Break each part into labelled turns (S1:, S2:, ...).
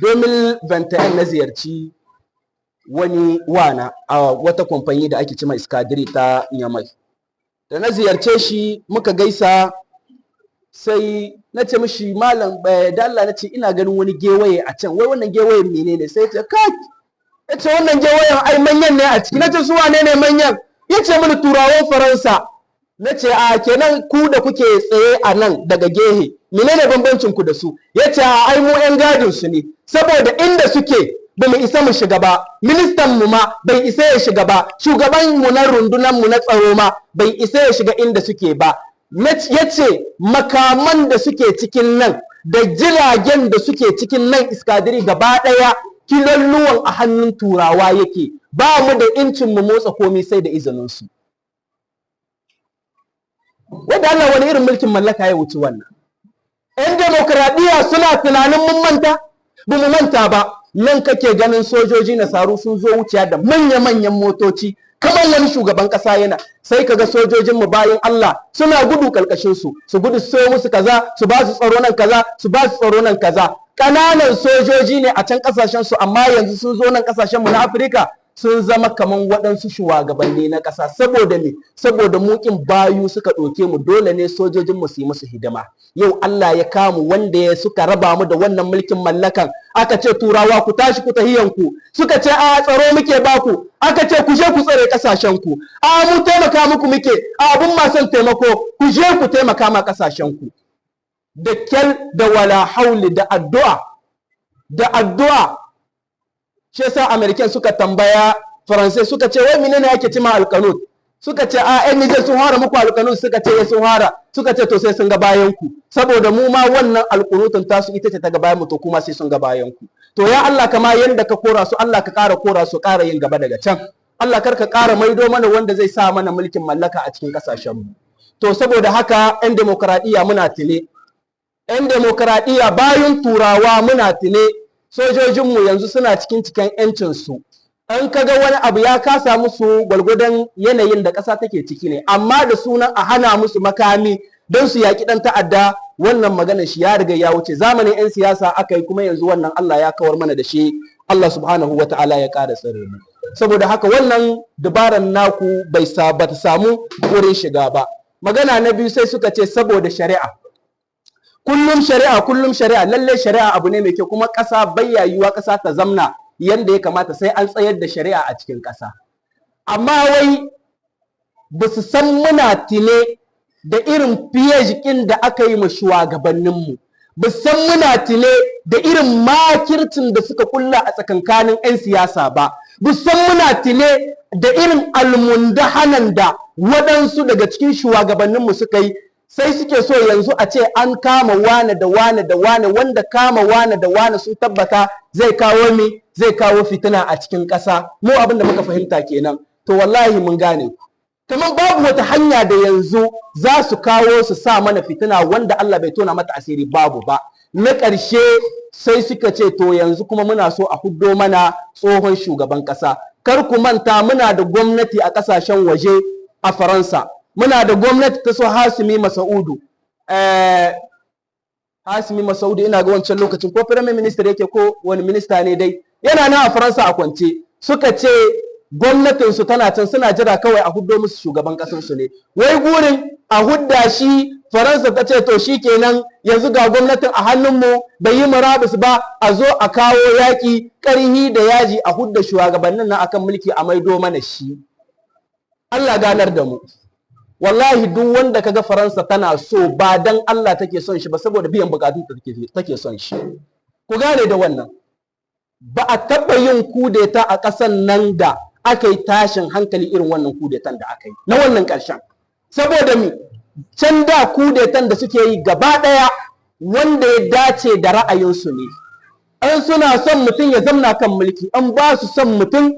S1: 2021 na ziyarci wani wana a wata kamfani da ake cima iskadiri ta Nyamai. Da na ziyarce shi muka gaisa, sai na ce mishi malam da Allah, na ce ina ganin wani gewaye a can, wai wannan gewayen menene? Sai ya ce kai, ya ce wannan gewayen ai manyan ne a ciki. Na ce su wane ne manyan? Ya ce mini turawan Faransa. Na ce a kenan ku da kuke tsaye a nan daga gehe, menene bambancin ku da su? Ya ce a ai mu yan gadin su ne, saboda inda suke ba mu isa mu shiga ba, ministan mu ma bai isa ya shiga ba, shugaban mu na rundunan mu na tsaro ma bai isa ya shiga inda suke ba. Ya ce makaman da suke cikin nan da jiragen da suke cikin nan iskadiri gaba ɗaya kilolluwan a hannun turawa yake, ba mu da incin mu motsa komai sai da izinin su. Wanda Allah, wani irin mulkin mallaka ya wuce wannan? 'Yan demokradiyya suna tunanin mun manta? Ba mu manta ba. Nan kake ganin sojoji nasaru sun zo wuciya da manya-manyan motoci kamar wani shugaban kasa yana, sai kaga sojojin mu bayan Allah suna gudu kalkashin su gudu su so musu kaza, su ba su tsaro nan kaza, su ba su tsaro nan kaza. Kananan sojoji ne a can kasashen su, amma yanzu sun zo nan kasashen mu na Afirka sun zama kaman waɗansu shugabanni na ƙasa. Saboda me? Saboda mukin bayu suka ɗauke mu, dole ne sojojin mu su yi musu hidima. Yau Allah ya kamu wanda ya suka raba mu da wannan mulkin mallakan, aka ce turawa ku tashi ku tahiyanku, suka ce a tsaro muke baku, aka ce ku je ku tsare kasashen ku, a mu taimaka muku muke, a abun ma son taimako, ku je ku taimaka ma kasashen ku. Da kyal da wala hauli da addu'a shi yasa American suka tambaya Faransai, suka ce wai menene yake cima alqanut? Suka ce a ƴan Niger sun hara muku alqanut, suka ce sun hara, suka ce to sai sun ga bayan ku, saboda mu ma wannan alqunutun tasu ita ce ta ga bayan mu, to kuma sai sun ga bayan ku. To ya Allah, kama yanda ka kora su, Allah ka ƙara kora su, ƙara yin gaba daga can. Allah kar ka ƙara maido mana wanda zai sa mana mulkin mallaka a cikin ƙasashen mu. To saboda haka 'yan demokradiyya muna tile, 'yan demokradiyya bayan turawa muna tile, sojojinmu yanzu suna cikin 'yancinsu. An kaga wani abu ya kasa musu gwargwadon yanayin da ƙasa take ciki ne, amma da sunan a hana musu makami don su yaƙi ɗan ta'adda, wannan maganar shi ya riga ya wuce. Zamanin 'yan siyasa aka yi, kuma yanzu wannan Allah ya kawar mana da shi. Allah subhanahu wa ta'ala ya ƙara tsare mu. Saboda haka wannan dabaran naku ba ta samu wurin shiga ba. Magana na biyu sai suka ce saboda shari'a. Kullum shari'a, lalle shari'a abu ne mai kyau, kuma ƙasa bayyayuwa ƙasa ta zamna yanda ya kamata sai an tsayar da shari'a a cikin ƙasa. Amma wai ba su san muna tile da irin fiye da aka yi ma shugabanninmu, ba su san muna tile da irin makircin da suka kulla a tsakankanin 'yan siyasa ba, ba su san muna tile da irin almundahanan da waɗansu daga cikin shugabanninmu suka yi. Sai suke so yanzu a ce an kama wane da wane da wane, wanda kama wane da wane sun tabbata zai kawo mi, zai kawo fitina a cikin ƙasa. Mu abin da muka fahimta kenan. To wallahi mun gane, kamar babu wata hanya da yanzu za su kawo su sa mana fitina wanda Allah bai tona mata asiri, babu ba. Na ƙarshe sai suka ce to yanzu kuma muna so a huddo mana tsohon shugaban ƙasa. Kar ku manta muna da gwamnati a ƙasashen waje, a Faransa muna da gwamnati ta so Hasimi Masaudu. Hasimi Masaudu ina ga wancan lokacin ko Prime Minister yake ko wani minista ne dai, yana nan a Faransa a kwance. Suka ce gwamnatin su tana can, suna jira kawai a huddo musu shugaban kasar su ne. Wai gurin a hudda shi, Faransa ta ce to shikenan yanzu ga gwamnatin a hannunmu, bai yi murabus ba, a zo a kawo yaƙi ƙarhi da yaji a hudda shugabannin nan akan mulki a maido mana shi. Allah ganar da mu. Wallahi duk wanda kaga Faransa tana so, ba dan Allah take son shi ba, saboda biyan bukatun take son shi. Ku gane da wannan. Ba a taɓa yin kudeta a ƙasan nan da aka yi tashin hankali irin wannan kudetan da aka yi na wannan ƙarshen. Saboda mi can da kudetan da suke yi gaba ɗaya wanda ya dace da ra'ayinsu ne. An suna son mutum ya zamna kan mulki, an ba su son mutum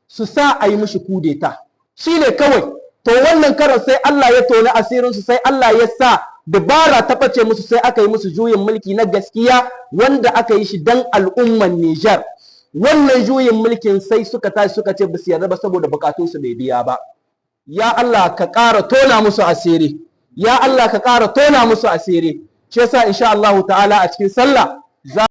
S1: su sa a yi mishi kudeta. Shi ne kawai. To wannan karon sai Allah ya toni asirinsu, sai Allah ya sa dabara ta ɓace musu, sai aka yi musu juyin mulki na gaskiya wanda aka yi shi dan al'umman Niger. Wannan juyin mulkin sai suka tashi suka ce ba su yarda ba saboda bukatunsu bai biya ba. Ya Allah ka ƙara tona musu asiri, ya Allah ka ƙara tona musu asiri. Shi yasa insha Allah ta'ala a cikin sallah